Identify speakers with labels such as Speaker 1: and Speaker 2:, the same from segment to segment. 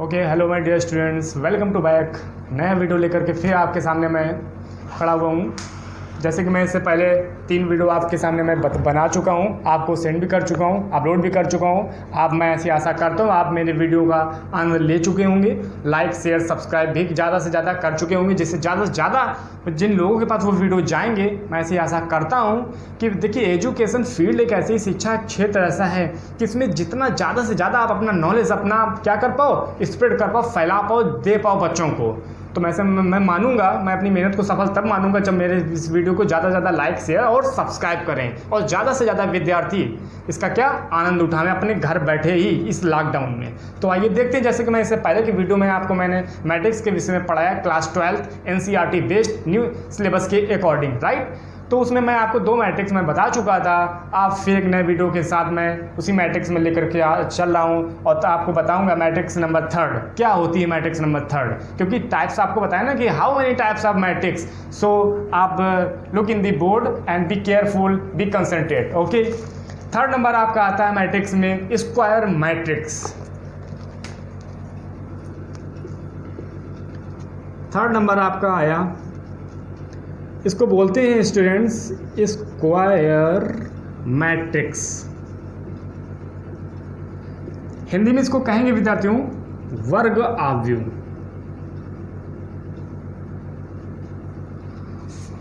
Speaker 1: Okay hello my dear students, welcome to back. नया video लेकर के फिर आपके सामने मैं खड़ा हुआ हूँ। जैसे कि मैं इससे पहले 3 वीडियो आपके सामने मैं बना चुका हूँ, आपको सेंड भी कर चुका हूँ, अपलोड भी कर चुका हूँ। आप मैं ऐसी आशा करता हूँ आप मेरे वीडियो का आनंद ले चुके होंगे, लाइक शेयर सब्सक्राइब भी ज़्यादा से ज़्यादा कर चुके होंगे, जिससे ज़्यादा से ज़्यादा जिन लोगों के पास वो वीडियो जाएंगे। मैं ऐसी आशा करता हूँ कि देखिए एजुकेशन फील्ड एक ऐसी शिक्षा क्षेत्र ऐसा है कि इसमें जितना ज़्यादा से ज़्यादा आप अपना नॉलेज अपना क्या कर पाओ, स्प्रेड कर पाओ, फैला पाओ, दे पाओ बच्चों को। तो मैं मानूंगा, मैं अपनी मेहनत को सफल तब मानूंगा जब मेरे इस वीडियो को ज़्यादा से ज़्यादा लाइक शेयर और सब्सक्राइब करें और ज़्यादा से ज़्यादा विद्यार्थी इसका क्या आनंद उठाएं अपने घर बैठे ही इस लॉकडाउन में। तो आइए देखते हैं, जैसे कि मैं इससे पहले की वीडियो में आपको मैंने मैट्रिक्स के विषय में पढ़ाया, class 12 NCERT based new syllabus के अकॉर्डिंग, राइट। तो उसमें मैं आपको 2 मैट्रिक्स में बता चुका था। आप फिर एक नए वीडियो के साथ मैं उसी मैट्रिक्स में लेकर के चल रहा हूँ और तो आपको बताऊंगा मैट्रिक्स नंबर 3 क्या होती है। मैट्रिक्स नंबर 3 क्योंकि टाइप्स आपको बताया ना कि how many types of matrix, so आप look in the board and be careful, be concentrate. Okay, 3rd number आपका आता है मैट्रिक्स में स्क्वायर मैट्रिक्स। 3rd नंबर आपका आया, इसको बोलते हैं स्टूडेंट्स स्क्वायर मैट्रिक्स। हिंदी में इसको कहेंगे विद्यार्थियों वर्ग आव्यूह।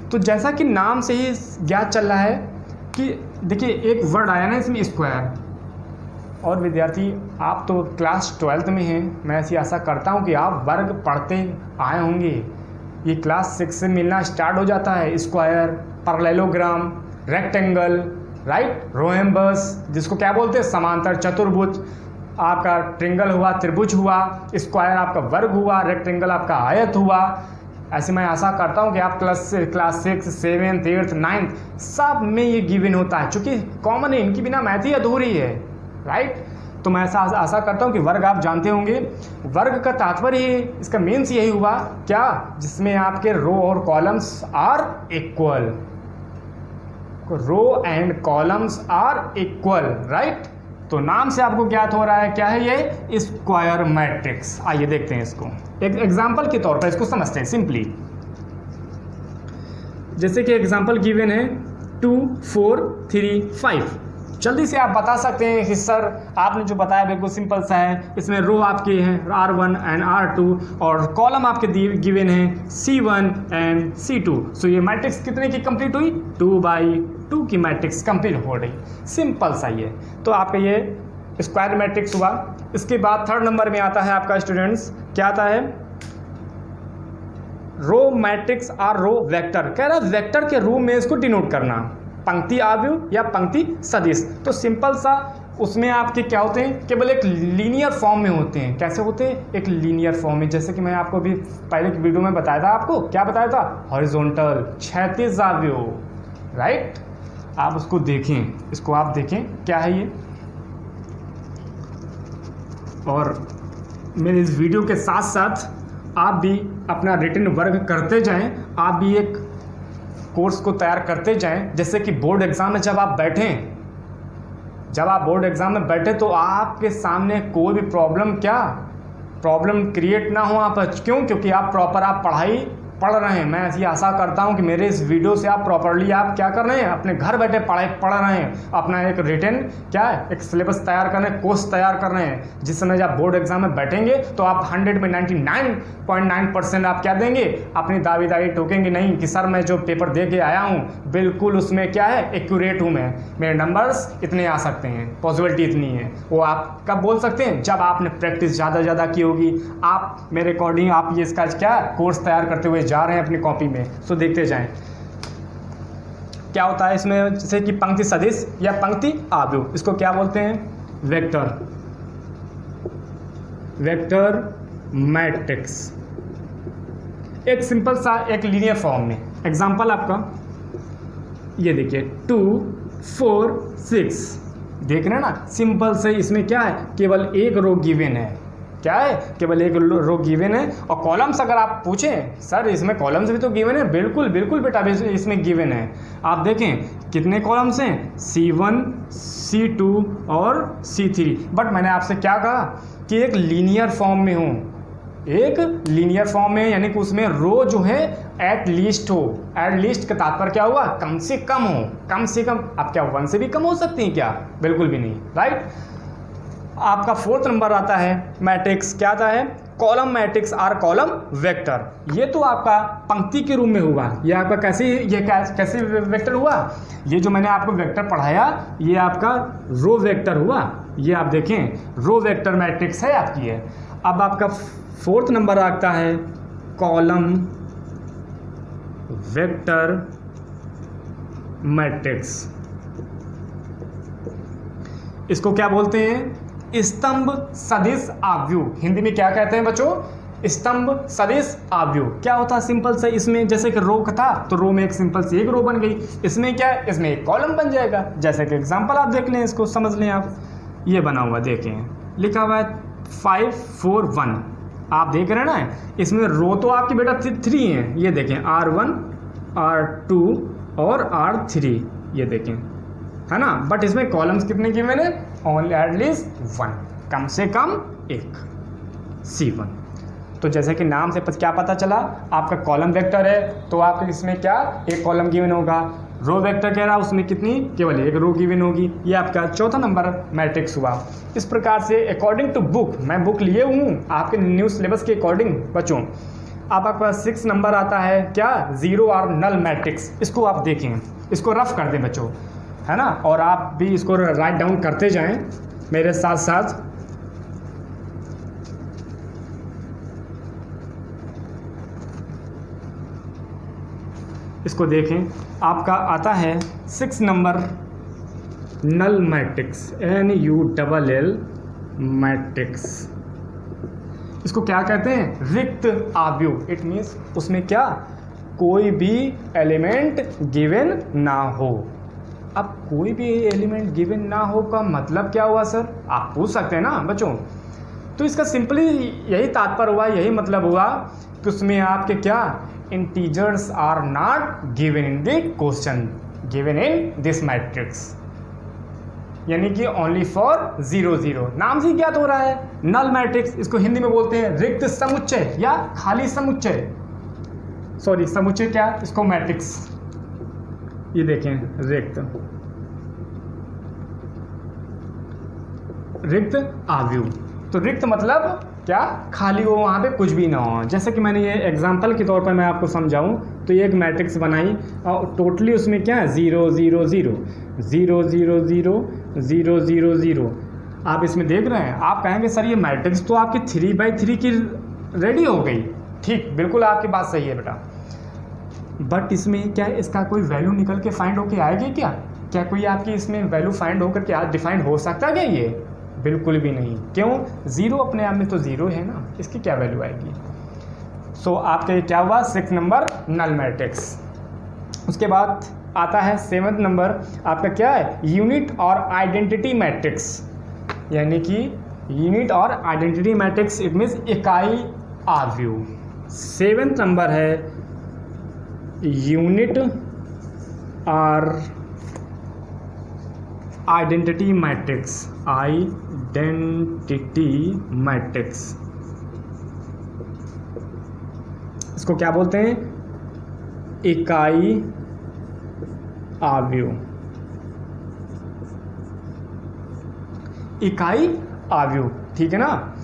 Speaker 1: तो जैसा कि नाम से ही ज्ञात चल रहा है कि देखिए एक वर्ड आया ना इसमें स्क्वायर, और विद्यार्थी आप तो क्लास 12th में हैं, मैं ऐसी आशा करता हूं कि आप वर्ग पढ़ते आए होंगे। ये क्लास 6 से मिलना स्टार्ट हो जाता है। Square, parallelogram, rectangle, right, rhombus जिसको क्या बोलते हैं समांतर चतुर्भुज, आपका ट्रिंगल हुआ, त्रिभुज हुआ, स्क्वायर आपका वर्ग हुआ, रेक्टेंगल आपका आयत हुआ। ऐसे मैं आशा करता हूँ कि आप क्लास 6, 7, 8, 9 सब में ये गिवन होता है, चूँकि कॉमन है, इनकी बिना मैथ ही अधूरी है, राइट। तो मैं ऐसा आशा करता हूँ कि वर्ग आप जानते होंगे। वर्ग का तात्पर्य ही इसका मीन्स यही हुआ क्या, जिसमें आपके रो और columns are equal, row and columns are equal, right. तो नाम से आपको ज्ञात हो रहा है क्या है ये स्क्वायर मैट्रिक्स। आइए देखते हैं इसको एक एग्जाम्पल के तौर पर, इसको समझते हैं सिंपली। जैसे कि एग्जाम्पल गिवन है 2, 4, 3, 5। जल्दी से आप बता सकते हैं कि सर आपने जो बताया बिल्कुल सिंपल सा है। इसमें रो आपके हैं R1 एंड R2 और कॉलम आपके गिवन हैं C1 एंड C2। सो ये मैट्रिक्स कितने की कंप्लीट हुई, 2/2 की मैट्रिक्स कंप्लीट हो रही। सिंपल सा ये तो आपका ये स्क्वायर मैट्रिक्स हुआ। इसके बाद 3rd नंबर में आता है आपका स्टूडेंट्स, क्या आता है, रो मैट्रिक्स और रो वेक्टर। कह रहा है वेक्टर के रूप में इसको डिनोट करना, पंक्ति आव्यूह या पंक्ति सदिश। तो सिंपल सा उसमें आपके क्या होते हैं, केवल एक लीनियर फॉर्म में होते हैं। कैसे होते हैं, एक लीनियर फॉर्म में। जैसे कि मैं आपको भी पहले की वीडियो में बताया था, आपको क्या बताया था, हॉरिजॉन्टल क्षैतिज आव्यूह, राइट। आप उसको देखें, इसको आप देखें क्या है ये, और मेरे इस वीडियो के साथ साथ आप भी अपना रिटन वर्क करते जाएं, आप भी एक कोर्स को तैयार करते जाएं। जैसे कि बोर्ड एग्ज़ाम में जब आप बोर्ड एग्ज़ाम में बैठे तो आपके सामने कोई भी प्रॉब्लम क्रिएट ना हो आप। क्यों, क्योंकि आप प्रॉपर आप पढ़ाई पढ़ रहे हैं। मैं ऐसी आशा करता हूं कि मेरे इस वीडियो से आप प्रॉपरली आप क्या कर रहे हैं, अपने घर बैठे पढ़ रहे हैं, अपना एक रिटन क्या है, एक सिलेबस तैयार कर रहे हैं, कोर्स तैयार कर रहे हैं। जिस समय जब बोर्ड एग्जाम में बैठेंगे तो आप 100 में 99.9% आप क्या देंगे, अपनी दावेदारी ठोकेंगे नहीं कि सर मैं जो पेपर दे के आया हूँ बिल्कुल उसमें क्या है, एक्यूरेट हूँ, मैं मेरे नंबर्स इतने आ सकते हैं, पॉसिबिलिटी इतनी है। वो आप कब बोल सकते हैं, जब आपने प्रैक्टिस ज़्यादा की होगी। आप मेरे अकॉर्डिंग आप ये इसका क्या कोर्स तैयार करते हुए जा रहे हैं अपनी कॉपी में, सो देखते जाएं क्या होता है इसमें। जैसे कि पंक्ति सदिश या पंक्ति आव्यूह, इसको क्या बोलते हैं, वेक्टर मैट्रिक्स। एक सिंपल सा एक लीनियर फॉर्म में। एग्जांपल आपका ये देखिए 2, 4, 6, देख रहे हैं ना, सिंपल से। इसमें क्या है, केवल एक रो गिवन है, क्या है, केवल एक रो गिवन है। और कॉलम्स अगर आप पूछें सर इसमें कॉलम्स भी तो गिवन है, बिल्कुल बेटा इसमें गिवन है। आप देखें कितने कॉलम्स हैं, C1, C2 और C3। बट मैंने आपसे क्या कहा कि एक लीनियर फॉर्म में हो, एक लीनियर फॉर्म में, यानी कि उसमें रो जो है एट लीस्ट हो। एट लीस्ट का तात्पर्य क्या हुआ, कम से कम हो, कम से कम। अब क्या 1 से भी कम हो सकती हैं क्या, बिल्कुल भी नहीं, राइट। आपका 4th नंबर आता है मैट्रिक्स, क्या आता है, column matrix are column vector. ये तो आपका पंक्ति के रूप में हुआ, ये आपका कैसे वेक्टर हुआ, ये जो मैंने आपको वेक्टर पढ़ाया ये आपका रो वेक्टर हुआ। ये आप देखें रो वेक्टर मैट्रिक्स है आपकी है। अब आपका 4th नंबर आता है कॉलम वेक्टर मैट्रिक्स। इसको क्या बोलते हैं, स्तंभ सदिश आव्यूह। हिंदी में क्या कहते हैं बच्चों, स्तंभ सदिश आव्यूह। क्या होता है, सिंपल से इसमें जैसे कि रो था तो रो में एक सिंपल सी एक रो बन गई, इसमें क्या है, इसमें एक कॉलम बन जाएगा। जैसे कि एग्जांपल आप देख लें, इसको समझ लें आप, ये बना हुआ देखें, लिखा हुआ है 5 4 1, आप देख रहे हैं ना, इसमें रो तो आपकी बेटा 3 है, ये देखें R1 R2 और R3, ये देखें, है ना। बट इसमें कॉलम्स कितने गिवन है, ओनली एटलीस्ट 1, कम से कम एक, C1। तो जैसे कि नाम से क्या पता चला, आपका कॉलम वेक्टर है तो आपके इसमें क्या एक कॉलम गिवन होगा। रो वेक्टर कह रहा उसमें कितनी, केवल एक रो गिवन होगी। ये आपका 4था नंबर मैट्रिक्स हुआ। इस प्रकार से अकॉर्डिंग टू बुक, मैं बुक लिए हूँ आपके न्यू सिलेबस के अकॉर्डिंग बच्चों। अब आपका 6 नंबर आता है क्या, जीरो और नल मैट्रिक्स। इसको आप देखें, इसको रफ कर दें बच्चों, है ना, और आप भी इसको राइट डाउन करते जाएं मेरे साथ साथ। इसको देखें, आपका आता है 6 number null matrix, NULL matrix. इसको क्या कहते हैं, रिक्त आव्यूह। इट मीन्स उसमें क्या, कोई भी एलिमेंट गिवन ना हो। अब कोई भी एलिमेंट गिवन ना हो का मतलब क्या हुआ सर, आप पूछ सकते हैं ना बच्चों। तो इसका सिंपली यही तात्पर्य हुआ, यही मतलब हुआ कि उसमें आपके क्या, integers are not given in the question, given in this matrix, यानी कि ओनली फॉर 0 0। नाम से ज्ञात हो रहा है नल मैट्रिक्स। इसको हिंदी में बोलते हैं रिक्त समुच्चय या खाली समुच्चय, सॉरी समुच्चय क्या, इसको मैट्रिक्स। ये देखें रिक्त आव्यूह। तो रिक्त मतलब क्या, खाली हो, वहाँ पे कुछ भी ना हो। जैसे कि मैंने ये एग्जांपल के तौर पर मैं आपको समझाऊं तो ये एक मैट्रिक्स बनाई और टोटली उसमें क्या है, 0 0 0 0 0 0 0 0 0। आप इसमें देख रहे हैं, आप कहेंगे सर ये मैट्रिक्स तो आपकी 3/3 की रेडी हो गई। ठीक, बिल्कुल आपकी बात सही है बेटा, बट इसमें क्या है, इसका कोई वैल्यू निकल के फाइंड होके आएगी क्या, क्या कोई आपकी इसमें वैल्यू फाइंड होकर क्या डिफाइंड हो सकता है क्या, ये बिल्कुल भी नहीं। क्यों, 0 अपने आप में तो 0 है ना, इसकी क्या वैल्यू आएगी। सो आपका क्या हुआ, 6 नंबर नल मैट्रिक्स। उसके बाद आता है 7th नंबर आपका क्या है, यूनिट और आइडेंटिटी मैट्रिक्स, यानी कि यूनिट और आइडेंटिटी मैट्रिक्स, इट मीन्स इकाई आव्यूह। 7th नंबर है यूनिट और आइडेंटिटी मैट्रिक्स, आइडेंटिटी मैट्रिक्स। इसको क्या बोलते हैं, इकाई आव्यूह। इकाई आव्यूह, ठीक है ना।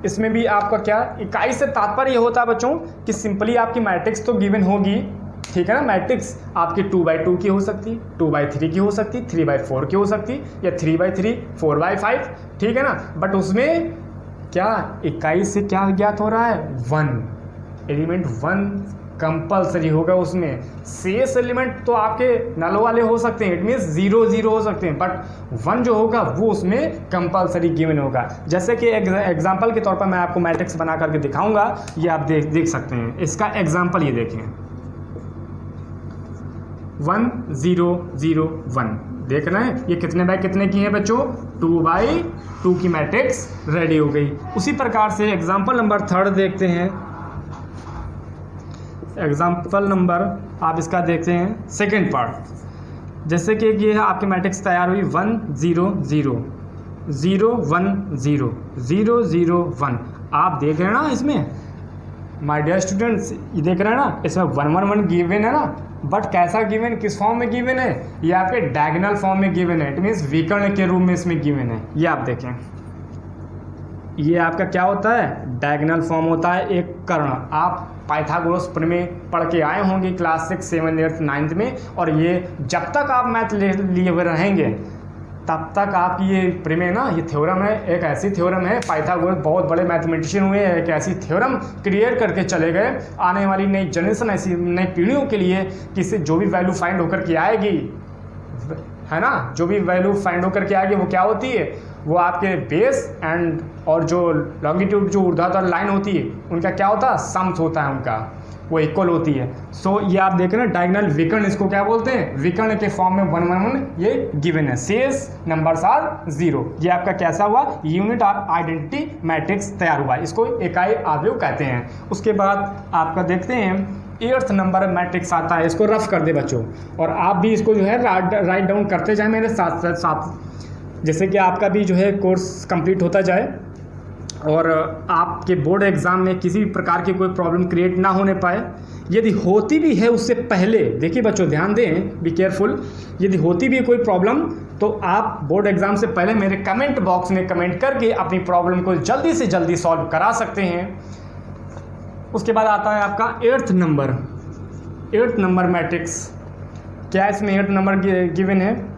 Speaker 1: इसमें भी आपका क्या, इकाई से तात्पर्य ये होता है बच्चों कि सिंपली आपकी मैट्रिक्स तो गिवन होगी, ठीक है ना। मैट्रिक्स आपकी 2/2 की हो सकती, 2/3 की हो सकती, 3/4 की हो सकती, या 3/3, 4/5, ठीक है ना। बट उसमें क्या, इकाई से क्या ज्ञात हो रहा है, 1 एलिमेंट 1 कंपलसरी होगा उसमें। शेष एलिमेंट तो आपके नल वाले हो सकते हैं, इट मीन्स 0 0 हो सकते हैं, बट 1 जो होगा वो उसमें कंपलसरी गिवन होगा। जैसे कि एग्जांपल के तौर पर मैं आपको मैट्रिक्स बना करके दिखाऊंगा, ये आप देख सकते हैं। इसका एग्जांपल ये देखें, 1 0 0 1, देख रहे हैं ये कितने बाय कितने की है बच्चों, 2/2 की मैट्रिक्स रेडी हो गई। उसी प्रकार से एग्जांपल नंबर 3 देखते हैं। एग्जाम्पल नंबर आप इसका देखते हैं सेकेंड पार्ट। जैसे कि ये आपकी मैट्रिक्स तैयार हुई 1 0 0, 0 1 0 0 0 1। आप देख रहे हैं ना इसमें माय डियर स्टूडेंट्स, ये देख रहे हैं ना इसमें 1 1 1 गिवन है ना, बट कैसा गिवन, किस फॉर्म में गिवन है, ये आपके डायगोनल फॉर्म में गिवन है। इट मीन्स विकर्ण के रूप में इसमें गिवन है। ये आप देखें, ये आपका क्या होता है, डायगोनल फॉर्म होता है एक कर्ण। आप पाइथागोरस प्रमेय पढ़ के आए होंगे क्लास 6 7 8 9 में, और ये जब तक आप मैथ लिए हुए रहेंगे तब तक आपकी ये प्रमेय ना, ये थ्योरम है, एक ऐसी थ्योरम है, पाइथागोरस बहुत बड़े मैथमेटिशियन हुए, एक ऐसी थ्योरम क्रिएट करके चले गए। आने वाली नई जनरेशन, ऐसी नई पीढ़ियों के लिए किसी जो भी वैल्यू फाइंड होकर के आएगी, है ना, जो भी वैल्यू फाइंड होकर के आएगी वो क्या होती है, वो आपके बेस एंड और जो लॉन्गिट्यूड जो ऊर्ध्वाधर लाइन होती है उनका क्या होता है, सम्स होता है उनका, वो इक्वल होती है। सो ये आप देख रहे हैं डायगोनल विकर्ण, इसको क्या बोलते हैं, विकर्ण के फॉर्म में 1 1 1 ये गिवन है। शेष नंबर्स आर 0। ये आपका कैसा हुआ, यूनिट और आइडेंटिटी मैट्रिक्स तैयार हुआ, इसको इकाई आव्यूह कहते हैं। उसके बाद आपका देखते हैं 8th नंबर मैट्रिक्स आता है, इसको रफ कर दे बच्चों, और आप भी इसको जो है राइट डाउन करते जाए मेरे साथ साथ, जैसे कि आपका भी जो है कोर्स कंप्लीट होता जाए और आपके बोर्ड एग्ज़ाम में किसी भी प्रकार की कोई प्रॉब्लम क्रिएट ना होने पाए। यदि होती भी है उससे पहले, देखिए बच्चों ध्यान दें, बी केयरफुल, यदि होती भी है कोई प्रॉब्लम तो आप बोर्ड एग्ज़ाम से पहले मेरे कमेंट बॉक्स में कमेंट करके अपनी प्रॉब्लम को जल्दी से जल्दी सॉल्व करा सकते हैं। उसके बाद आता है आपका 8th नंबर मैट्रिक्स। क्या इसमें 8 नंबर गिवन है,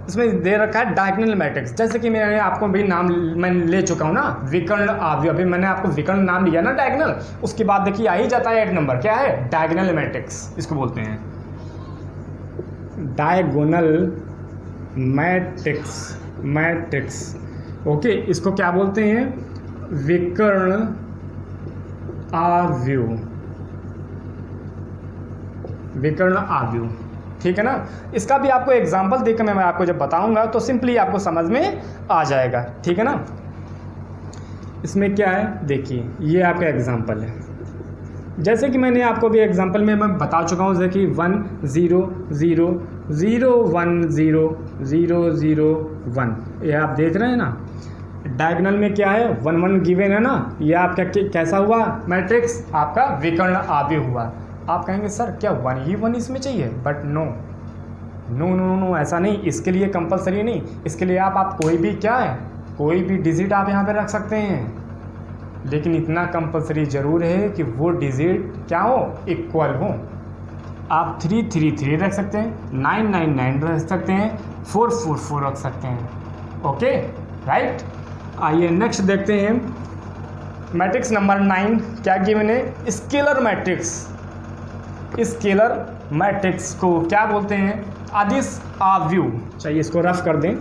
Speaker 1: इसमें दे रखा है डायगोनल मैट्रिक्स। जैसे कि मैंने आपको भी नाम मैं ले चुका हूँ ना, विकर्ण आव्यूह, अभी मैंने आपको विकर्ण नाम लिया ना डायगोनल, उसके बाद देखिए आ ही जाता है 8 नंबर, क्या है, डायगोनल मैट्रिक्स, इसको बोलते हैं डायगोनल मैट्रिक्स। ओके, इसको क्या बोलते हैं, विकर्ण आव्यूह, ठीक है ना। इसका भी आपको एग्जांपल देकर मैं आपको जब बताऊंगा तो सिंपली आपको समझ में आ जाएगा, ठीक है ना। इसमें क्या है, देखिए ये आपका एग्जांपल है, जैसे कि मैंने आपको भी एग्जांपल में मैं बता चुका हूँ, जैसे कि 1 0 0 0 1 0 0 0 1, ये आप देख रहे हैं ना। डायगोनल में क्या है, 1 1 गिवन है ना, ये आपका कैसा हुआ मैट्रिक्स, आपका विकर्ण आव्यूह हुआ। आप कहेंगे सर क्या 1 ही 1 इसमें चाहिए, बट नो, ऐसा नहीं, इसके लिए कंपलसरी नहीं, इसके लिए आप कोई भी क्या है, कोई भी डिजिट आप यहाँ पे रख सकते हैं, लेकिन इतना कंपलसरी ज़रूर है कि वो डिजिट क्या हो, इक्वल हो। आप 3 3 3 रख सकते हैं, 9 9 9 रख सकते हैं, 4 4 4 रख सकते हैं, ओके राइट। आइए नेक्स्ट देखते हैं मैट्रिक्स नंबर 9, क्या गिवन है, स्केलर मैट्रिक्स को क्या बोलते हैं, अदिश आव्यूह। चाहिए इसको रफ कर दें,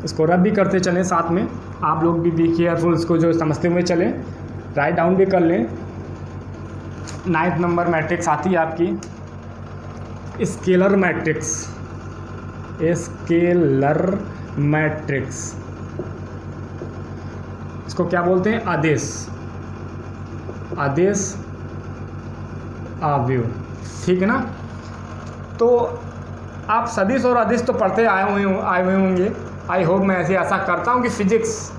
Speaker 1: इसको रफ भी करते चलें साथ में, आप लोग भी केयरफुल, इसको जो समझते हुए चलें, राइट डाउन भी कर लें। 9th नंबर मैट्रिक्स आती है आपकी स्केलर मैट्रिक्स, इसको क्या बोलते हैं, आदेश आव्यूह, ठीक है ना। तो आप सदिश और अदिश तो पढ़ते आए हुए होंगे, आई होप, मैं ऐसे आशा करता हूँ कि फिजिक्स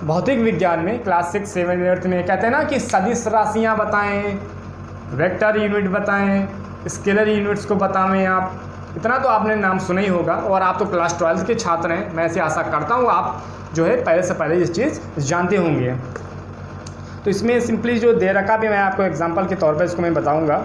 Speaker 1: भौतिक विज्ञान में क्लास 6 7 8 में कहते हैं ना कि सदिश राशियाँ बताएं, वेक्टर यूनिट बताएं, स्केलर यूनिट्स को बताएं। आप इतना तो आपने नाम सुना ही होगा, और आप तो क्लास 12 के छात्र हैं, मैं ऐसे आशा करता हूँ आप जो है पहले से पहले इस चीज़ जानते होंगे। तो इसमें सिंपली जो दे रखा भी, मैं आपको एग्जांपल के तौर पर इसको मैं बताऊंगा।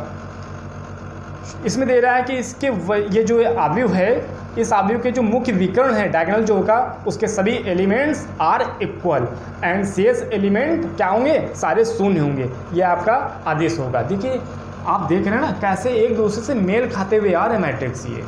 Speaker 1: इसमें दे रहा है कि इसके ये जो आव्यूह है, इस आव्यूह के जो मुख्य विकर्ण है डायगोनल जो होगा, उसके सभी एलिमेंट्स आर इक्वल एंड शेष एलिमेंट क्या होंगे, सारे शून्य होंगे। ये आपका आदेश होगा। देखिए आप देख रहे हैं ना कैसे एक दूसरे से मेल खाते हुए आ रहे मैट्रिक्स, ये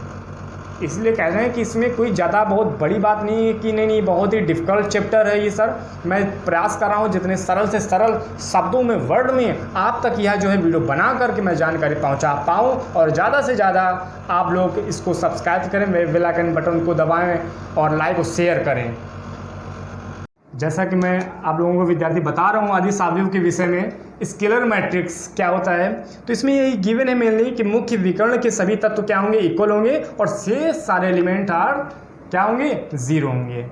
Speaker 1: इसलिए कह रहे हैं कि इसमें कोई ज़्यादा बहुत बड़ी बात नहीं है कि नहीं बहुत ही डिफ़िकल्ट चैप्टर है ये सर। मैं प्रयास कर रहा हूँ जितने सरल से सरल शब्दों में, वर्ड में आप तक यह जो है वीडियो बना करके मैं जानकारी पहुँचा पाऊँ, और ज़्यादा से ज़्यादा आप लोग इसको सब्सक्राइब करें, बेल आइकन बटन को दबाएँ और लाइक और शेयर करें। जैसा कि मैं आप लोगों को विद्यार्थी बता रहा हूँ अदिश आव्यूह के विषय में, स्केलर मैट्रिक्स क्या होता है, तो इसमें यही गिवन है मेनली कि मुख्य विकर्ण के सभी तत्व क्या होंगे, इक्वल होंगे, और शेष सारे एलिमेंट आर क्या होंगे, 0 होंगे।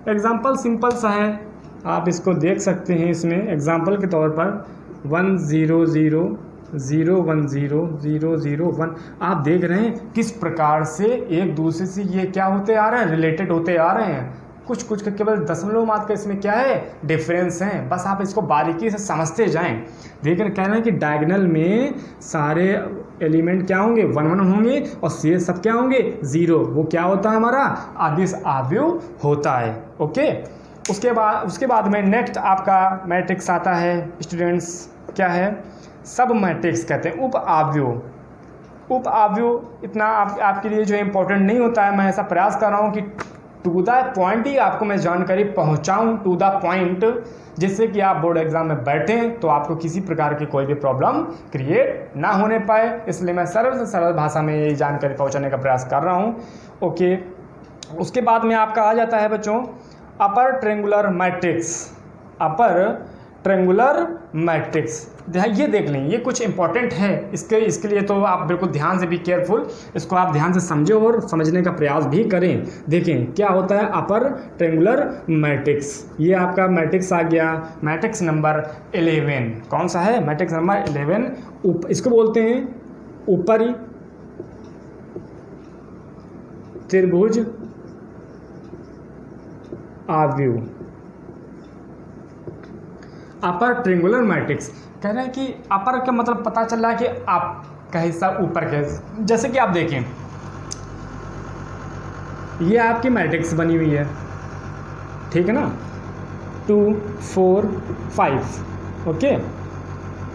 Speaker 1: एग्जाम्पल सिंपल सा है, आप इसको देख सकते हैं। इसमें एग्जाम्पल के तौर पर 1 0 0 0 1 0 0 0 1, आप देख रहे हैं किस प्रकार से एक दूसरे से ये क्या होते आ रहे हैं, रिलेटेड होते आ रहे हैं। कुछ कुछ का केवल दशमलव मात्र का इसमें क्या है, डिफरेंस है। बस आप इसको बारीकी से समझते जाएं। देखिए कह रहे हैं कि डायगोनल में सारे एलिमेंट क्या होंगे, 1 1 होंगे और शेष सब क्या होंगे, 0। वो क्या होता है, हमारा अदिश अवयव होता है। ओके, उसके बाद में नेक्स्ट आपका मैट्रिक्स आता है स्टूडेंट्स, क्या है, सब मैट्रिक्स कहते हैं। उप अवयव इतना आपके लिए जो है इम्पोर्टेंट नहीं होता है। मैं ऐसा प्रयास कर रहा हूँ कि टू द पॉइंट ही आपको मैं जानकारी पहुँचाऊँ, टू द पॉइंट, जिससे कि आप बोर्ड एग्जाम में बैठें तो आपको किसी प्रकार की कोई भी प्रॉब्लम क्रिएट ना होने पाए। इसलिए मैं सरल से सरल भाषा में ये जानकारी पहुँचाने का प्रयास कर रहा हूँ। ओके, उसके बाद में आपका आ जाता है बच्चों अपर ट्रेंगुलर मैट्रिक्स। ये देख लें, ये कुछ इंपॉर्टेंट है। इसके लिए तो आप बिल्कुल ध्यान से भी केयरफुल, इसको आप ध्यान से समझें और समझने का प्रयास भी करें। देखें क्या होता है अपर ट्रेंगुलर मैट्रिक्स। ये आपका मैट्रिक्स आ गया, मैट्रिक्स नंबर 11। कौन सा है, मैट्रिक्स नंबर 11। इसको बोलते हैं ऊपरी त्रिभुज अवयव, अपर ट्रेंगुलर मैट्रिक्स। कह रहे हैं कि अपर का मतलब पता चल रहा है कि आप का हिस्सा ऊपर के, जैसे कि आप देखें ये आपकी मैट्रिक्स बनी हुई है, ठीक है ना, 2 4 5। ओके,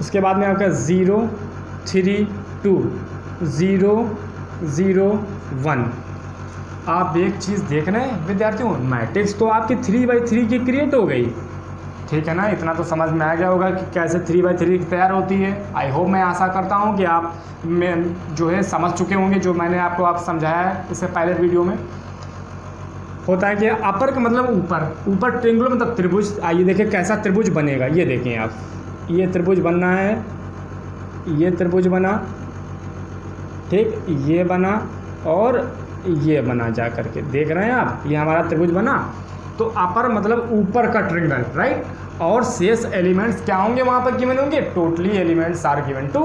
Speaker 1: उसके बाद में आपका 0 3 2 0 0 1। आप एक चीज़ देख रहे हैं विद्यार्थियों, मैट्रिक्स तो आपकी 3/3 की क्रिएट हो गई, ठीक है ना। इतना तो समझ में आ गया होगा कि कैसे 3/3 तैयार होती है। आई होप, मैं आशा करता हूँ कि आप जो है समझ चुके होंगे जो मैंने आपको समझाया है इससे पहले वीडियो में। होता है कि अपर का मतलब ऊपर ट्रेंगुलर मतलब त्रिभुज। आइए देखें कैसा त्रिभुज बनेगा। ये देखें आप, ये त्रिभुज बनना है, ये त्रिभुज बना, ठीक, ये बना और ये बना, जा करके देख रहे हैं आप, ये हमारा त्रिभुज बना। तो अपर मतलब ऊपर का ट्रेंगल, राइट। और शेष एलिमेंट्स क्या होंगे वहाँ पर गिवन होंगे, totally elements are given to.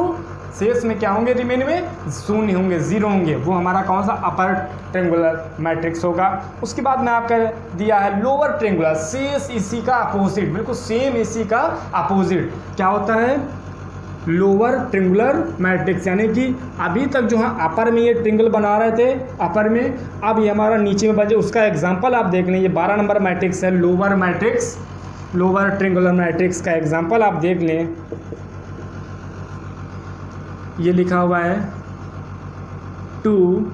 Speaker 1: शेष में क्या होंगे, रिमेन में 0 होंगे, 0 होंगे। वो हमारा कौन सा अपर ट्रेंगुलर मैट्रिक्स होगा। उसके बाद में आपका दिया है लोअर ट्रेंगुलर, शेष इसी का अपोजिट, बिल्कुल सेम इसी का अपोजिट क्या होता है, लोअर ट्रिंगुलर मैट्रिक्स। यानी कि अभी तक जो है अपर में ये ट्रिंगल बना रहे थे अपर में, अब ये हमारा नीचे में बचे। उसका एग्जांपल आप देख लें, ये 12 नंबर मैट्रिक्स है, लोअर मैट्रिक्स, लोअर ट्रिंगुलर मैट्रिक्स का एग्जांपल आप देख लें। ये लिखा हुआ है 2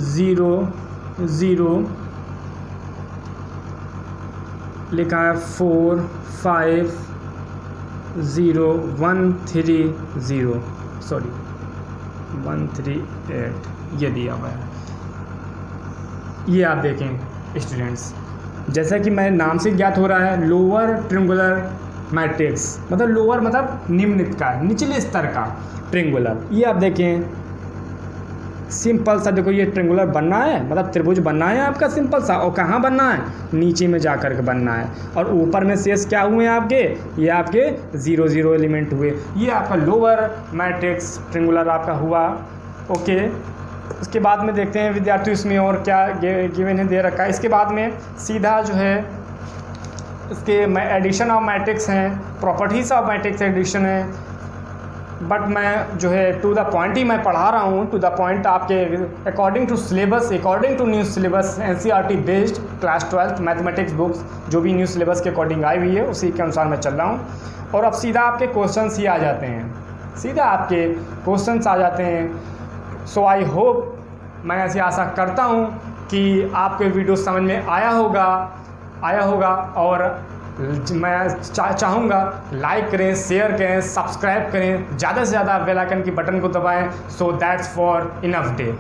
Speaker 1: 0 0, लिखा है 4 5 0 1 3 0, सॉरी 1 3 8, ये दिया हुआ है। ये आप देखें स्टूडेंट्स, जैसा कि मेरे नाम से ज्ञात हो रहा है, लोअर ट्रिंगुलर मैट्रिक्स मतलब लोअर मतलब निम्न का, निचले स्तर का ट्रिंगुलर। ये आप देखें सिंपल सा, देखो ये ट्रिंगुलर बनना है, मतलब त्रिभुज बनना है आपका सिंपल सा। और कहाँ बनना है, नीचे में जा कर के बनना है। और ऊपर में शेष क्या हुए आपके, ये आपके 0 0 एलिमेंट हुए। ये आपका लोअर मैट्रिक्स ट्रिंगुलर आपका हुआ। ओके, उसके बाद में देखते हैं विद्यार्थी इसमें और क्या गिवन है, दे रखा है। इसके बाद में सीधा जो है इसके एडिशन ऑफ मैट्रिक्स हैं, प्रॉपर्टीज ऑफ मैट्रिक्स एडिशन है। बट मैं जो है टू द पॉइंट ही मैं पढ़ा रहा हूँ, टू द पॉइंट आपके according to syllabus, according to new syllabus NCERT based class 12 mathematics books जो भी न्यू सिलेबस के अकॉर्डिंग आई हुई है उसी के अनुसार मैं चल रहा हूँ। और अब सीधा आपके क्वेश्चंस ही आ जाते हैं, सीधा आपके क्वेश्चंस आ जाते हैं। सो आई होप, मैं ऐसी आशा करता हूँ कि आपके वीडियो समझ में आया होगा और मैं चाहूँगा लाइक करें, शेयर करें, सब्सक्राइब करें, ज़्यादा से ज़्यादा बेल आइकन की बटन को दबाएं। So that's for enough day.